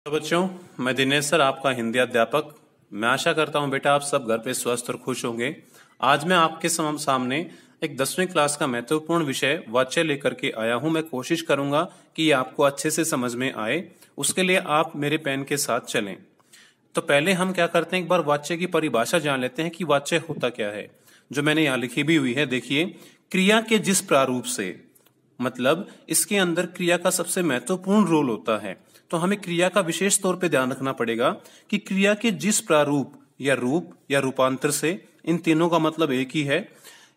तो बच्चों, मैं दिनेश सर, आपका हिंदी अध्यापक। मैं आशा करता हूं बेटा आप सब घर पे स्वस्थ और खुश होंगे। आज मैं आपके सामने एक 10वीं क्लास का महत्वपूर्ण विषय वाच्य लेकर के आया हूं। मैं कोशिश करूंगा कि ये आपको अच्छे से समझ में आए। उसके लिए आप मेरे पेन के साथ चलें। तो पहले हम क्या करते हैं, एक बार वाच्य की परिभाषा जान लेते हैं कि वाच्य होता क्या है, जो मैंने यहाँ लिखी भी हुई है। देखिए, क्रिया के जिस प्रारूप से, मतलब इसके अंदर क्रिया का सबसे महत्वपूर्ण रोल होता है। तो हमें क्रिया का विशेष तौर पे ध्यान रखना पड़ेगा कि क्रिया के जिस प्रारूप या रूपांतर से, इन तीनों का मतलब एक ही है,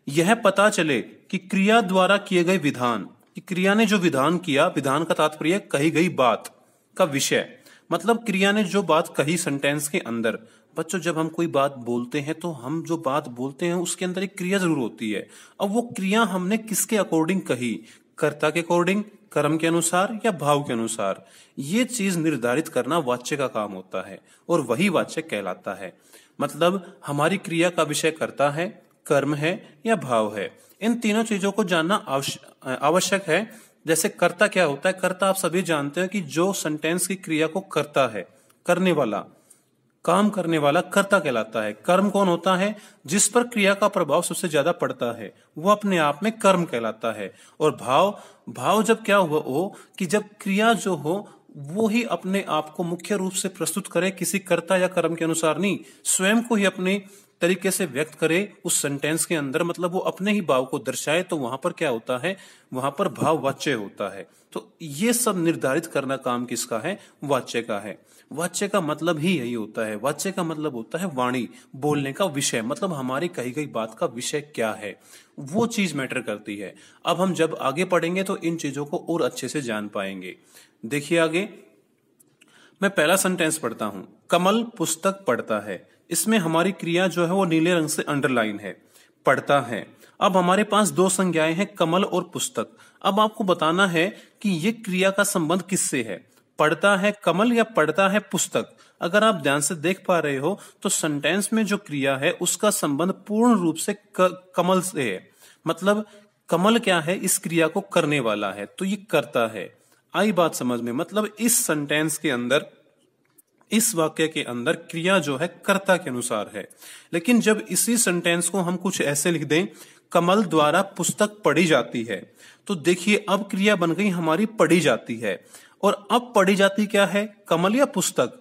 यह पता चले कि क्रिया द्वारा किए गए विधान, कि क्रिया ने जो विधान किया, विधान का तात्पर्य कही गई बात का विषय, मतलब क्रिया ने जो बात कही सेंटेंस के अंदर। बच्चों, जब हम कोई बात बोलते हैं तो हम जो बात बोलते हैं उसके अंदर एक क्रिया जरूर होती है। अब वो क्रिया हमने किसके अकॉर्डिंग कही, कर्ता के अकॉर्डिंग, कर्म के अनुसार या भाव के अनुसार, ये चीज निर्धारित करना वाच्य का काम होता है और वही वाच्य कहलाता है। मतलब हमारी क्रिया का विषय कर्ता है, कर्म है या भाव है। इन तीनों चीजों को जानना आवश्यक है। जैसे कर्ता क्या होता है, कर्ता आप सभी जानते हैं कि जो सेंटेंस की क्रिया को करता है, करने वाला, काम करने वाला कर्ता कहलाता है। कर्म कौन होता है, जिस पर क्रिया का प्रभाव सबसे ज्यादा पड़ता है, वो अपने आप में कर्म कहलाता है। और भाव जब क्या हो कि जब क्रिया जो हो वो ही अपने आप को मुख्य रूप से प्रस्तुत करे, किसी कर्ता या कर्म के अनुसार नहीं, स्वयं को ही अपने तरीके से व्यक्त करे उस सेंटेंस के अंदर, मतलब वो अपने ही भाव को दर्शाए, तो वहां पर क्या होता है, वहां पर भाव वाच्य होता है। तो ये सब निर्धारित करना काम किसका है, वाच्य का है। वाच्य का मतलब ही यही होता है। वाच्य का मतलब होता है वाणी, बोलने का विषय, मतलब हमारी कही गई बात का विषय क्या है, वो चीज मैटर करती है। अब हम जब आगे पढ़ेंगे तो इन चीजों को और अच्छे से जान पाएंगे। देखिए आगे, मैं पहला सेंटेंस पढ़ता हूं। कमल पुस्तक पढ़ता है। इसमें हमारी क्रिया जो है वो नीले रंग से अंडरलाइन है, पढ़ता है। अब हमारे पास दो संज्ञाएं हैं, कमल और पुस्तक। अब आपको बताना है कि ये क्रिया का संबंध किससे है, पढ़ता है कमल या पढ़ता है पुस्तक। अगर आप ध्यान से देख पा रहे हो तो सेंटेंस में जो क्रिया है उसका संबंध पूर्ण रूप से कमल से है। मतलब कमल क्या है, इस क्रिया को करने वाला है, तो ये करता है। आई बात समझ में। मतलब इस सेंटेंस के अंदर, इस वाक्य के अंदर क्रिया जो है कर्ता के अनुसार है। लेकिन जब इसी सेंटेंस को हम कुछ ऐसे लिख दें, कमल द्वारा पुस्तक पढ़ी जाती है, तो देखिए अब क्रिया बन गई हमारी पढ़ी जाती है। और अब पढ़ी जाती क्या है, कमल या पुस्तक।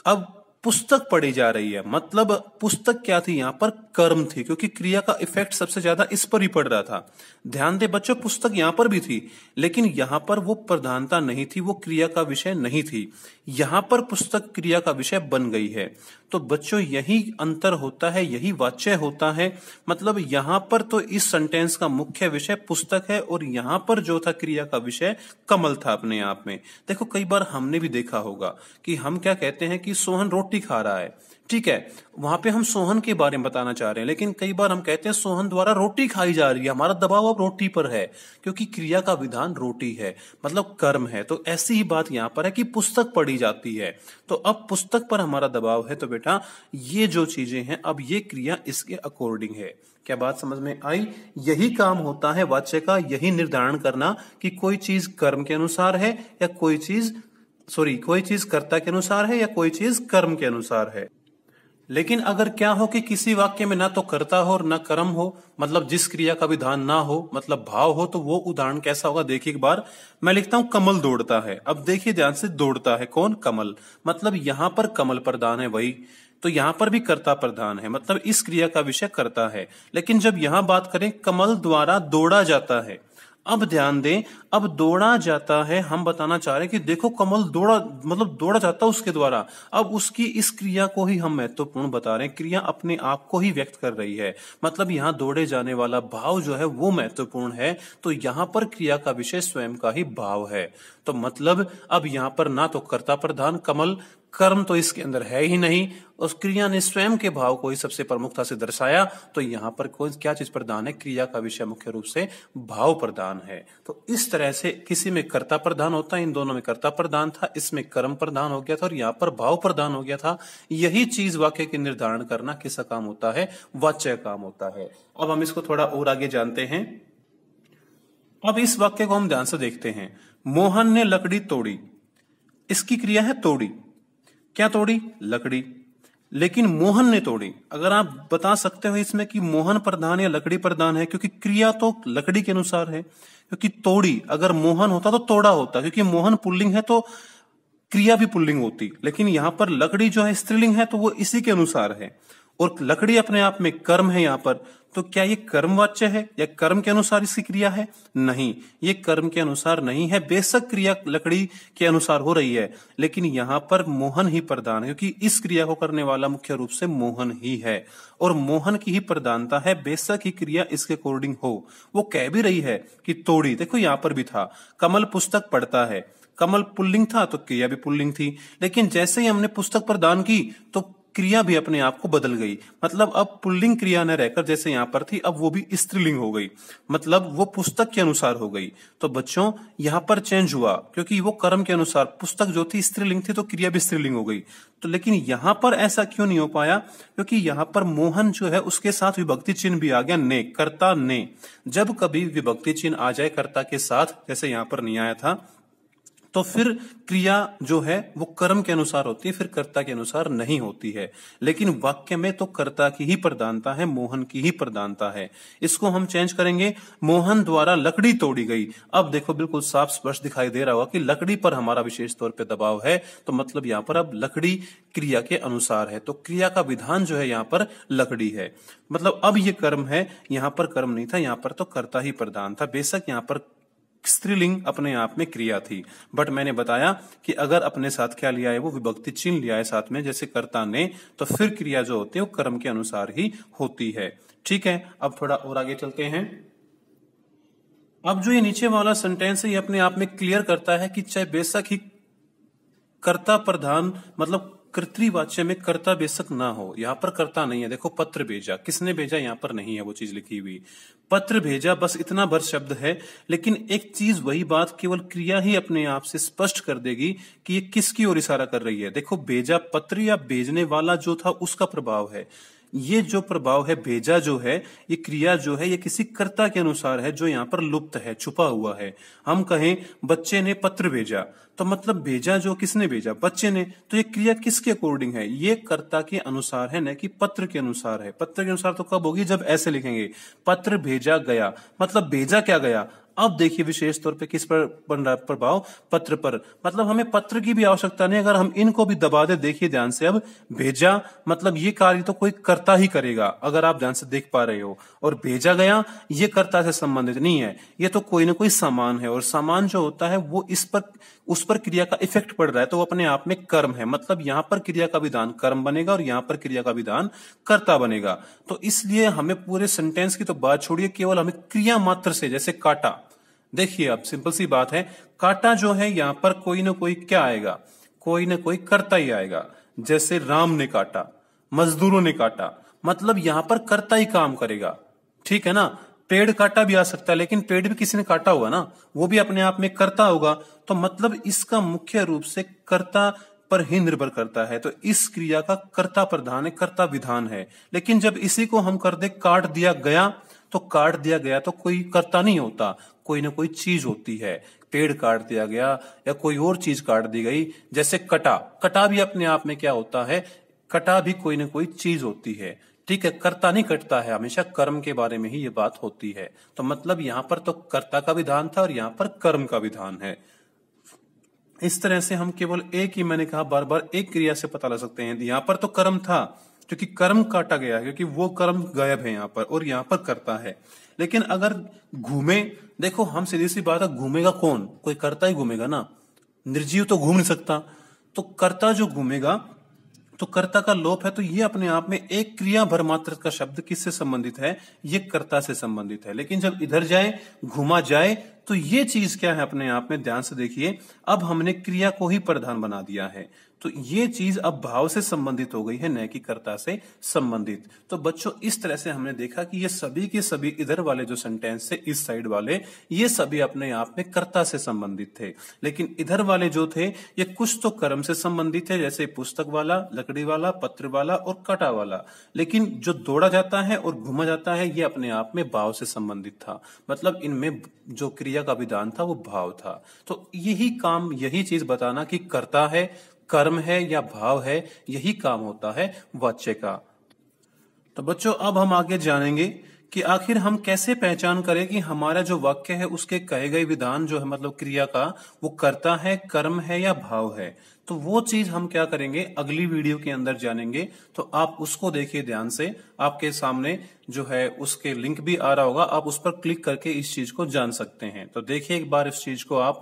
अब पुस्तक पढ़ी जा रही है, मतलब पुस्तक क्या थी, यहां पर कर्म थी, क्योंकि क्रिया का इफेक्ट सबसे ज्यादा इस पर ही पड़ रहा था। ध्यान दे बच्चों, पुस्तक यहां पर भी थी, लेकिन यहां पर वो प्रधानता नहीं थी, वो क्रिया का विषय नहीं थी। यहां पर पुस्तक क्रिया का विषय बन गई है। तो बच्चों यही अंतर होता है, यही वाच्य होता है। मतलब यहां पर तो इस सेंटेंस का मुख्य विषय पुस्तक है और यहां पर जो था क्रिया का विषय कमल था अपने आप में। देखो, कई बार हमने भी देखा होगा कि हम क्या कहते हैं कि सोहन रोटी खा रहा है, ठीक है, वहां पे हम सोहन के बारे में बताना चाह रहे हैं, लेकिन कई बार हम कहते हैं सोहन द्वारा रोटी खाई जा रही है, हमारा दबाव अब रोटी पर है, क्योंकि क्रिया का विधान रोटी है, मतलब कर्म है। तो ऐसी ही बात यहां पर है कि पुस्तक पढ़ी जाती है, तो अब पुस्तक पर हमारा दबाव है। तो बेटा ये जो चीजें हैं, अब ये क्रिया इसके अकॉर्डिंग है। क्या बात समझ में आई? यही काम होता है वाच्य का, यही निर्धारण करना कि कोई चीज कर्म के अनुसार है या कोई चीज कर्ता के अनुसार है या कोई चीज कर्म के अनुसार है। लेकिन अगर क्या हो कि किसी वाक्य में ना तो कर्ता हो और ना कर्म हो, मतलब जिस क्रिया का विधान ना हो, मतलब भाव हो, तो वो उदाहरण कैसा होगा, देखिए एक बार मैं लिखता हूं कमल दौड़ता है। अब देखिए ध्यान से, दौड़ता है कौन, कमल, मतलब यहां पर कमल प्रधान है वही, तो यहां पर भी कर्ता प्रधान है, मतलब इस क्रिया का विषय कर्ता है। लेकिन जब यहां बात करें कमल द्वारा दौड़ा जाता है, अब ध्यान दें, अब दौड़ा जाता है, हम बताना चाह रहे हैं कि देखो कमल दौड़ा, मतलब दौड़ा जाता है उसके द्वारा। अब उसकी इस क्रिया को ही हम महत्वपूर्ण बता रहे हैं, क्रिया अपने आप को ही व्यक्त कर रही है, मतलब यहां दौड़े जाने वाला भाव जो है वो महत्वपूर्ण है। तो यहां पर क्रिया का विषय स्वयं का ही भाव है। तो मतलब अब यहां पर ना तो कर्ता प्रधान कमल, कर्म तो इसके अंदर है ही नहीं, उस क्रिया ने स्वयं के भाव को ही सबसे प्रमुखता से दर्शाया। तो यहां पर कोई क्या चीज प्रधान है, क्रिया का विषय मुख्य रूप से भाव प्रधान है। तो इस तरह से किसी में कर्ता प्रधान होता है, इन दोनों में कर्ता प्रधान था, इसमें कर्म प्रधान हो गया था और यहाँ पर भाव प्रधान हो गया था। यही चीज वाक्य के निर्धारण करना किसका काम होता है, वाच्य काम होता है। अब हम इसको थोड़ा और आगे जानते हैं। अब इस वाक्य को हम ध्यान से देखते हैं। मोहन ने लकड़ी तोड़ी, इसकी क्रिया है तोड़ी। क्या तोड़ी? लकड़ी। लेकिन मोहन ने तोड़ी। अगर आप बता सकते हो इसमें कि मोहन प्रधान या लकड़ी प्रधान है, क्योंकि क्रिया तो लकड़ी के अनुसार है। क्योंकि तोड़ी, अगर मोहन होता तो तोड़ा होता, क्योंकि मोहन पुल्लिंग है तो क्रिया भी पुल्लिंग होती। लेकिन यहां पर लकड़ी जो है स्त्रीलिंग है, तो वो इसी के अनुसार है। और लकड़ी अपने आप में कर्म है यहां पर, तो क्या ये कर्मवाच्य है या कर्म के अनुसार इसकी क्रिया है? नहीं, ये कर्म के अनुसार नहीं है। बेशक क्रिया लकड़ी के अनुसार हो रही है, लेकिन यहां पर मोहन ही प्रधान है, क्योंकि इस क्रिया को करने वाला मुख्य रूप से मोहन ही है और मोहन की ही प्रधानता है। बेशक ही क्रिया इसके अकॉर्डिंग हो। वो कह भी रही है कि तोड़ी। देखो यहां पर भी था, कमल पुस्तक पढ़ता है। कमल पुल्लिंग था तो क्रिया भी पुल्लिंग थी। लेकिन जैसे ही हमने पुस्तक प्रदान की तो क्रिया भी अपने आप को बदल गई। मतलब अब पुल्लिंग क्रिया न रहकर जैसे यहां पर थी, अब वो भी स्त्रीलिंग हो गई। मतलब वो पुस्तक के अनुसार हो गई। तो बच्चों यहां पर चेंज हुआ, क्योंकि वो कर्म के अनुसार पुस्तक जो थी स्त्रीलिंग थी, तो क्रिया भी स्त्रीलिंग हो गई। तो लेकिन यहां पर ऐसा क्यों नहीं हो पाया? क्योंकि यहां पर मोहन जो है उसके साथ विभक्ति चिन्ह भी आ गया, ने, कर्ता ने। जब कभी विभक्ति चिन्ह आ जाए कर्ता के साथ, जैसे यहां पर नहीं आया था, तो फिर क्रिया जो है वो कर्म के अनुसार होती है, फिर कर्ता के अनुसार नहीं होती है। लेकिन वाक्य में तो कर्ता की ही प्रधानता है, मोहन की ही प्रधानता है। इसको हम चेंज करेंगे, मोहन द्वारा लकड़ी तोड़ी गई। अब देखो बिल्कुल साफ स्पष्ट दिखाई दे रहा होगा कि लकड़ी पर हमारा विशेष तौर पे दबाव है, तो मतलब यहां पर अब लकड़ी क्रिया के अनुसार है, तो क्रिया का विधान जो है यहां पर लकड़ी है। मतलब अब ये कर्म है, यहां पर कर्म नहीं था, यहां पर तो कर्ता ही प्रधान था। बेशक यहां पर स्त्रीलिंग अपने आप में क्रिया थी, बट मैंने बताया कि अगर अपने साथ क्या लिया है, वो विभक्ति चिन्ह लिया है साथ में, जैसे कर्ता ने, तो फिर क्रिया जो होती है वो कर्म के अनुसार ही होती है। ठीक है, अब थोड़ा और आगे चलते हैं। अब जो ये नीचे वाला सेंटेंस है, ये अपने आप में क्लियर करता है कि चाहे बेशक ही कर्ता प्रधान, मतलब कर्तृवाच्य में कर्ता बेशक ना हो, यहां पर कर्ता नहीं है। देखो पत्र भेजा, किसने भेजा यहां पर नहीं है वो चीज लिखी हुई। पत्र भेजा बस इतना भर शब्द है, लेकिन एक चीज, वही बात केवल क्रिया ही अपने आप से स्पष्ट कर देगी कि ये किसकी ओर इशारा कर रही है। देखो भेजा पत्र या भेजने वाला जो था उसका प्रभाव है। ये जो प्रभाव है भेजा जो है, ये क्रिया जो है, ये किसी कर्ता के अनुसार है जो यहाँ पर लुप्त है, छुपा हुआ है। हम कहें बच्चे ने पत्र भेजा, तो मतलब भेजा जो किसने भेजा? बच्चे ने। तो ये क्रिया किसके अकॉर्डिंग है? ये कर्ता के अनुसार है, न कि पत्र के अनुसार है। पत्र के अनुसार तो कब होगी? जब ऐसे लिखेंगे, पत्र भेजा गया, मतलब भेजा क्या गया। अब देखिए विशेष तौर पे किस पर बन रहा प्रभाव? पत्र पर। मतलब हमें पत्र की भी आवश्यकता नहीं, अगर हम इनको भी दबा दे। देखिए ध्यान से, अब भेजा मतलब ये कार्य तो कोई कर्ता ही करेगा, अगर आप ध्यान से देख पा रहे हो। और भेजा गया ये कर्ता से संबंधित नहीं है, ये तो कोई ना कोई सामान है, और सामान जो होता है वो इस पर, उस पर क्रिया का इफेक्ट पड़ रहा है, तो वो अपने आप में कर्म है। मतलब यहां पर क्रिया का विधान कर्म बनेगा और यहां पर क्रिया का विधान कर्ता बनेगा। तो इसलिए हमें पूरे सेंटेंस की तो बात छोड़िए, केवल हमें क्रिया मात्र से, जैसे काटा, देखिए अब सिंपल सी बात है, काटा जो है यहां पर कोई ना कोई क्या आएगा? कोई ना कोई कर्ता ही आएगा। जैसे राम ने काटा, मजदूरों ने काटा, मतलब यहां पर कर्ता ही काम करेगा। ठीक है ना? पेड़ काटा भी आ सकता है, लेकिन पेड़ भी किसी ने काटा होगा ना, वो भी अपने आप में कर्ता होगा। तो मतलब इसका मुख्य रूप से कर्ता पर ही निर्भर करता है। तो इस क्रिया का कर्ता प्रधान है, कर्ता विधान है। लेकिन जब इसी को हम कर दे काट दिया गया, तो काट दिया गया तो कोई कर्ता नहीं होता, कोई ना कोई चीज होती है। पेड़ काट दिया गया या कोई और चीज काट दी गई, जैसे कटा, कटा भी अपने आप में क्या होता है? कटा भी कोई ना कोई चीज होती है। ठीक है, कर्ता नहीं कटता है, हमेशा कर्म के बारे में ही ये बात होती है। तो मतलब यहां पर तो कर्ता का विधान था और यहां पर कर्म का विधान है। इस तरह से हम केवल एक ही, मैंने कहा बार बार, एक क्रिया से पता लगा सकते हैं। यहां पर तो कर्म था, क्योंकि कर्म काटा गया है, क्योंकि वो कर्म गायब है यहां पर, और यहां पर कर्ता है। लेकिन अगर घूमे, देखो हम सीधी सी बात है, घूमेगा कौन? कोई कर्ता ही घूमेगा ना, निर्जीव तो घूम नहीं सकता। तो कर्ता जो घूमेगा, तो कर्ता का लोप है, तो ये अपने आप में एक क्रिया भर मात्र का शब्द किससे संबंधित है? ये कर्ता से संबंधित है। लेकिन जब इधर जाए, घुमा जाए, तो ये चीज क्या है अपने आप में? ध्यान से देखिए, अब हमने क्रिया को ही प्रधान बना दिया है, तो ये चीज अब भाव से संबंधित हो गई है, न कि कर्ता से संबंधित। तो बच्चों इस तरह से हमने देखा कि ये सभी के सभी इधर वाले जो सेंटेंस थे, इस साइड वाले, ये सभी अपने आप में कर्ता से संबंधित थे। लेकिन इधर वाले जो थे, ये कुछ तो कर्म से संबंधित है, जैसे पुस्तक वाला, लकड़ी वाला, पत्र वाला और काटा वाला। लेकिन जो दौड़ा जाता है और घुमा जाता है, ये अपने आप में भाव से संबंधित था। मतलब इनमें जो क्रिया क्रिया का विधान था वो भाव था। तो यही काम, यही चीज बताना कि कर्ता है, कर्म है या भाव है, यही काम होता है वाच्य का। तो बच्चों अब हम आगे जानेंगे कि आखिर हम कैसे पहचान करें कि हमारा जो वाक्य है उसके कहे गए विधान जो है मतलब क्रिया का, वो कर्ता है, कर्म है या भाव है। तो वो चीज हम क्या करेंगे अगली वीडियो के अंदर जानेंगे। तो आप उसको देखिए ध्यान से, आपके सामने जो है उसके लिंक भी आ रहा होगा, आप उस पर क्लिक करके इस चीज को जान सकते हैं। तो देखिए एक बार इस चीज को आप।